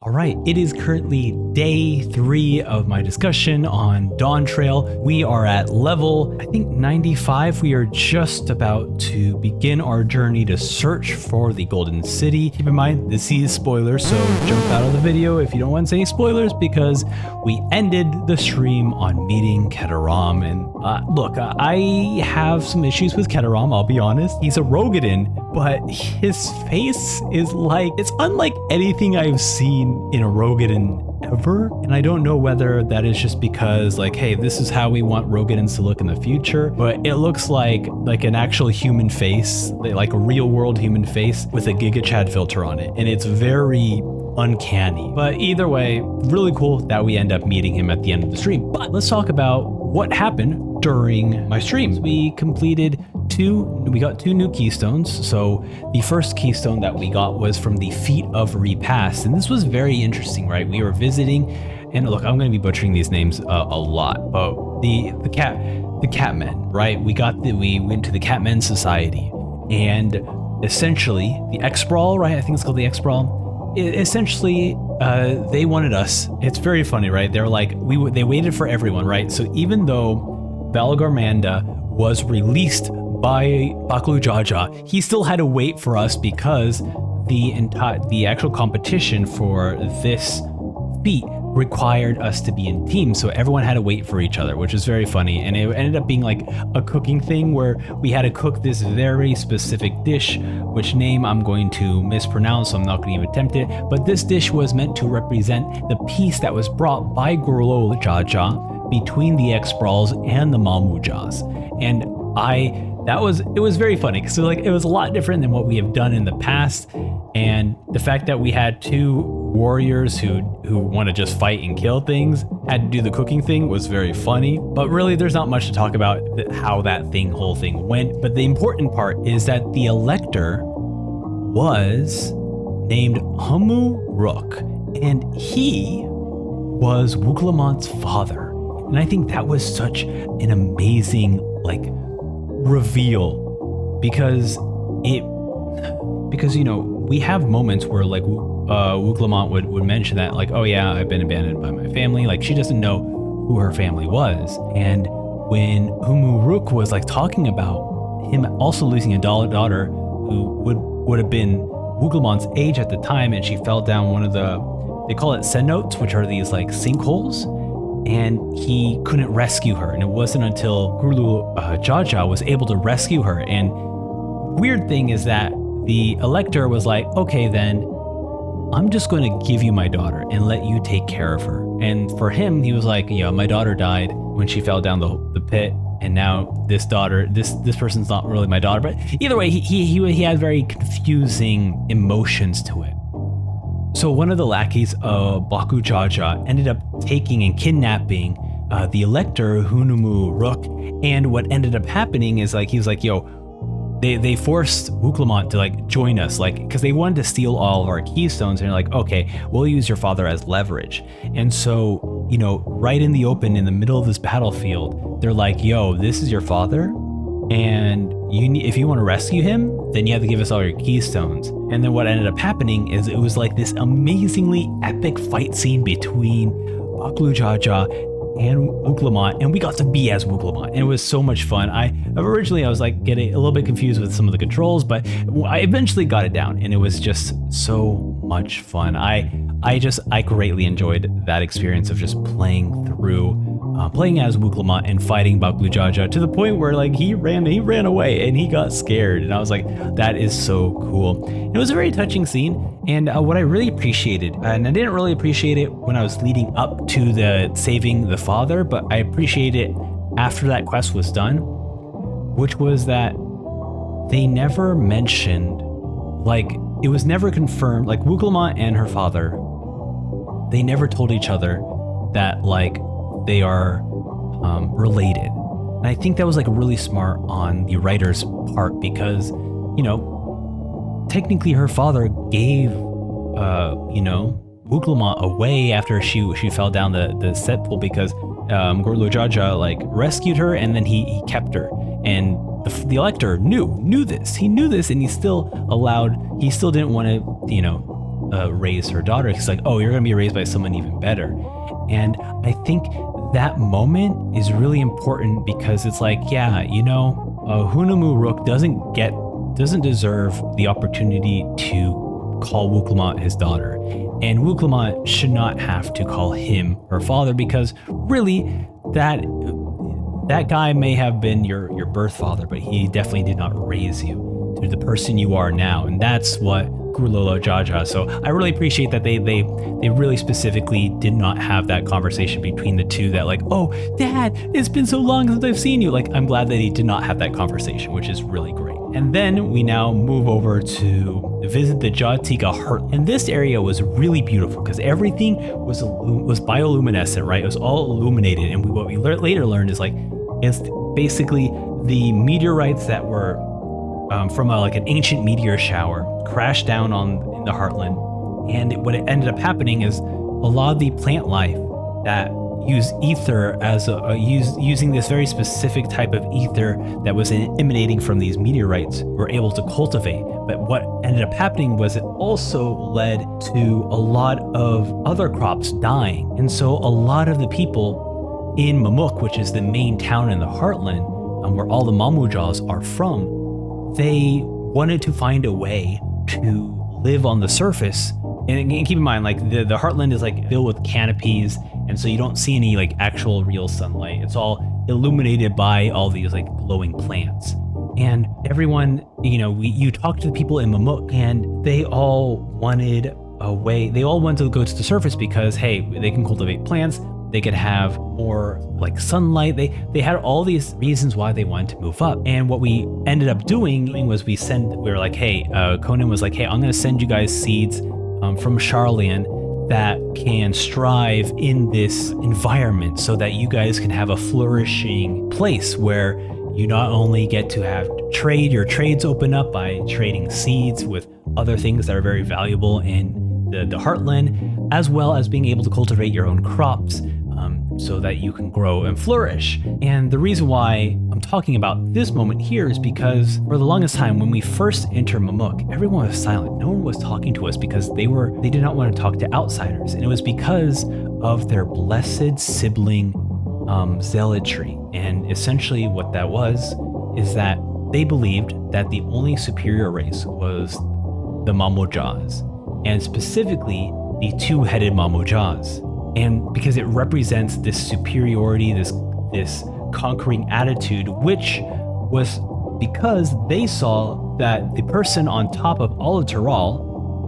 All right, it is currently day 3 of my discussion on Dawntrail. We are at level, I think 95. We are just about to begin our journey to search for the Golden City. Keep in mind, this is spoilers, so jump out of the video if you don't want to say any spoilers, because we ended the stream on meeting Ketaram. And look, I have some issues with Ketaram, I'll be honest. He's a Rogadin, but his face is like, it's unlike anything I've seen in a Rogadin ever. And I don't know whether that is just because like, hey, this is how we want Rogadins to look in the future, but it looks like an actual human face, like a real world human face with a Giga Chad filter on it. And it's very uncanny. But either way, really cool that we end up meeting him at the end of the stream. But let's talk about what happened during my streams. We got 2 new keystones. So the first keystone that we got was from the Feet of Repast. And this was very interesting, right? We were visiting, and look, I'm going to be butchering these names a lot, but the Catmen, right? We went to the Catmen Society, and essentially the X-Brawl, right? I think it's called the X-Brawl. Essentially, they wanted us. It's very funny, right? They're like, they waited for everyone, right? So even though Valgarmanda was released by Baklu Jaja, he still had to wait for us because the actual competition for this feat required us to be in teams, so everyone had to wait for each other, which is very funny. And it ended up being like a cooking thing where we had to cook this very specific dish, which name I'm going to mispronounce, so I'm not going to even attempt it. But this dish was meant to represent the peace that was brought by Gorlo Jaja between the X-Brawls and the Mamujas. And it was very funny because it was a lot different than what we have done in the past. And the fact that we had 2 warriors who want to just fight and kill things had to do the cooking thing was very funny. But really, there's not much to talk about how that whole thing went. But the important part is that the Elector was named Mamook, and he was Wuklamant's father. And I think that was such an amazing reveal, because you know, we have moments where Wuklamant would mention that oh yeah, I've been abandoned by my family. She doesn't know who her family was. And when Mamook was talking about him also losing a daughter who would have been Wuklamant's age at the time, and she fell down one of they call it cenotes, which are these sinkholes, and he couldn't rescue her. And it wasn't until Gorlo Jaja was able to rescue her. And weird thing is that the Elector was like, okay, then I'm just going to give you my daughter and let you take care of her. And for him, he was like, yeah, my daughter died when she fell down the pit, and now this person's not really my daughter. But either way, he had very confusing emotions to it. So one of the lackeys of Baklu Jaja ended up taking and kidnapping the Elector Mamook, and what ended up happening is he was like, yo, they forced Wuklamant to join us, because they wanted to steal all of our keystones, and they're like, okay, we'll use your father as leverage. And so, you know, right in the open, in the middle of this battlefield, they're like, yo, this is your father, and if you want to rescue him, then you have to give us all your keystones. And then what ended up happening is it was this amazingly epic fight scene between Baklu Jaja and Wuklamant, and we got to be as Wuklamant, and it was so much fun. Originally I was getting a little bit confused with some of the controls, but I eventually got it down, and it was just so much fun. I greatly enjoyed that experience of just playing as Wuklamant and fighting Baklu Jaja, to the point where he ran away and he got scared, and I was like, that is so cool. And it was a very touching scene. And what I really appreciated, and I didn't really appreciate it when I was leading up to the saving the father, but I appreciated it after that quest was done, which was that they never mentioned, it was never confirmed, Wuklamant and her father, they never told each other that they are related. And I think that was really smart on the writer's part, because, you know, technically her father gave Wuklamant away after she fell down the set pool, because Gorlo Jaja rescued her, and then he kept her. And the Elector knew this. He knew this, and he still didn't want to, raise her daughter. He's like, oh, you're gonna be raised by someone even better. And I think that moment is really important because it's like, yeah, Hunamu Rook doesn't deserve the opportunity to call Wuklamant his daughter, and Wuklamant should not have to call him her father, because really that guy may have been your birth father, but he definitely did not raise you to the person you are now, and that's what Gurlolo Jaja. So I really appreciate that they really specifically did not have that conversation between the two, that like, oh, Dad, it's been so long since I've seen you. Like, I'm glad that he did not have that conversation, which is really great. And then we now move over to visit the Jatika Heart. And this area was really beautiful because everything was bioluminescent, right? It was all illuminated. And what we later learned is like, it's basically the meteorites that were from an ancient meteor shower crashed down in the Heartland. And what it ended up happening is a lot of the plant life that use ether as using this very specific type of ether that was emanating from these meteorites were able to cultivate. But what ended up happening was it also led to a lot of other crops dying. And so a lot of the people in Mamook, which is the main town in the Heartland, where all the Mamujaws are from, they wanted to find a way to live on the surface. And keep in mind, like the Heartland is like filled with canopies, and so you don't see any like actual real sunlight. It's all illuminated by all these like glowing plants. And everyone, you talk to the people in Mamook, and they all wanted a way. They all wanted to go to the surface because, hey, they can cultivate plants. They could have more like sunlight. They had all these reasons why they wanted to move up. And what we ended up doing was we were like, hey, Conan was like, hey, I'm going to send you guys seeds from Charlian that can strive in this environment so that you guys can have a flourishing place where you not only get to have your trades open up by trading seeds with other things that are very valuable in the Heartland, as well as being able to cultivate your own crops so that you can grow and flourish. And the reason why I'm talking about this moment here is because for the longest time, when we first enter Mamook, everyone was silent. No one was talking to us because they did not want to talk to outsiders. And it was because of their blessed sibling zealotry. And essentially what that was is that they believed that the only superior race was the Mamujaws, and specifically the two-headed Mamujaws. And because it represents this superiority, this conquering attitude, which was because they saw that the person on top of Alataral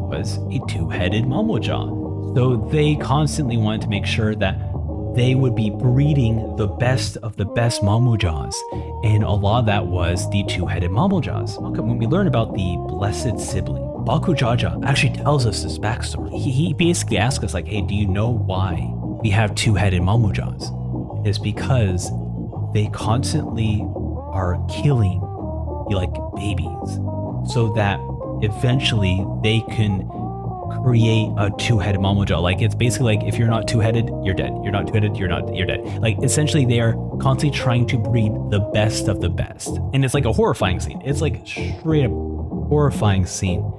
was a two-headed Mamuja. So they constantly wanted to make sure that they would be breeding the best of the best Mamujas. And a lot of that was the two-headed Mamujas. When we learn about the blessed sibling, Baku Jaja actually tells us this backstory. He basically asks us like, hey, do you know why we have two-headed Mamujas? It's because they constantly are killing like babies so that eventually they can create a two-headed Mamuja. Like it's basically like if you're not two-headed, you're dead. You're not two-headed, you're dead. Like essentially they are constantly trying to breed the best of the best. And it's like a horrifying scene. It's like straight up horrifying scene.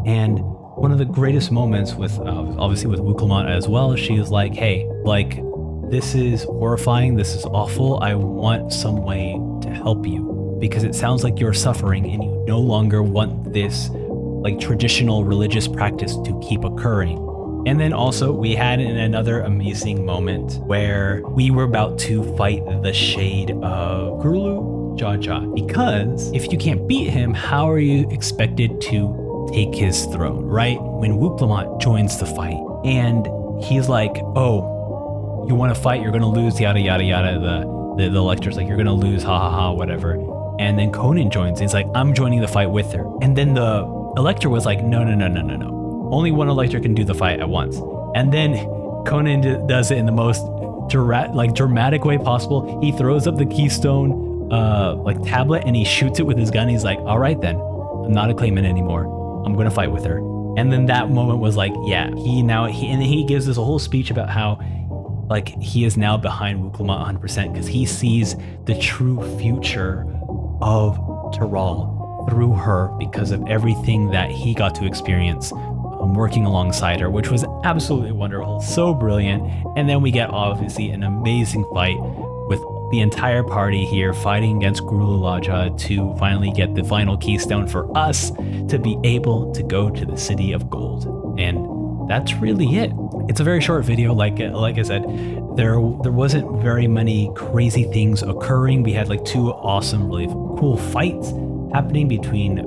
And one of the greatest moments with obviously with Wuklamant as well, she is like, hey, like this is horrifying, this is awful. I want some way to help you because it sounds like you're suffering and you no longer want this like traditional religious practice to keep occurring. And then also we had another amazing moment where we were about to fight the shade of Gurlu Jaja, because if you can't beat him, how are you expected to take his throne, right? When Wuklamant joins the fight and he's like, oh, you want to fight, you're going to lose, yada, yada, yada. The lector's like, you're going to lose, ha, ha, ha, whatever. And then Conan joins. He's like, I'm joining the fight with her. And then the elector was like, no. Only one elector can do the fight at once. And then Conan does it in the most dramatic way possible. He throws up the keystone tablet and he shoots it with his gun. He's like, all right then, I'm not a claimant anymore. I'm going to fight with her. And then that moment was like, yeah, he gives this whole speech about how like he is now behind Wuklamant 100% because he sees the true future of Taral through her because of everything that he got to experience working alongside her, which was absolutely wonderful, so brilliant. And then we get obviously an amazing fight with the entire party here fighting against Grululaja to finally get the final keystone for us to be able to go to the City of Gold. And that's really it. It's a very short video. Like I said, there wasn't very many crazy things occurring. We had like 2 awesome, really cool fights happening between,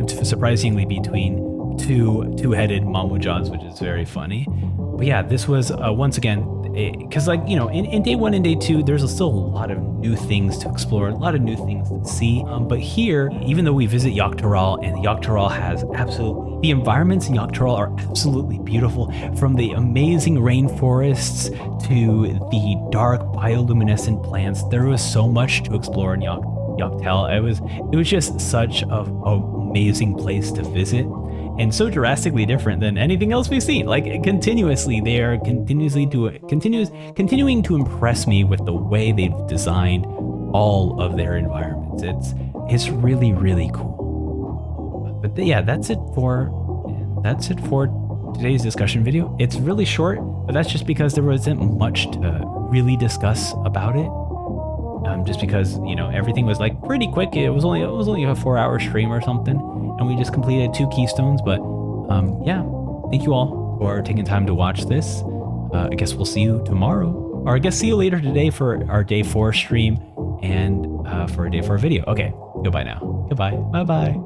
surprisingly between two-headed Mamujans, which is very funny. But yeah, this was once again, because like, you know, in day 1 and day 2, there's still a lot of new things to explore, a lot of new things to see. But here, even though we visit Yogg-Tarahl, and Yogg-Tarahl has absolutely, the environments in Yogg-Tarahl are absolutely beautiful, from the amazing rainforests to the dark bioluminescent plants. There was so much to explore in Yogg-Tarahl. It was just such an amazing place to visit, and so drastically different than anything else we've seen. Like continuously, they are continuing to impress me with the way they've designed all of their environments. It's really, really cool. But yeah, that's it for today's discussion video. It's really short, but that's just because there wasn't much to really discuss about it. Just because, you know, everything was like pretty quick. It was only a 4-hour stream or something, and we just completed 2 keystones. But yeah, thank you all for taking time to watch this. I guess we'll see you tomorrow, or I guess see you later today for our day 4 stream and for a day 4 video. Okay, goodbye now. Goodbye. Bye bye.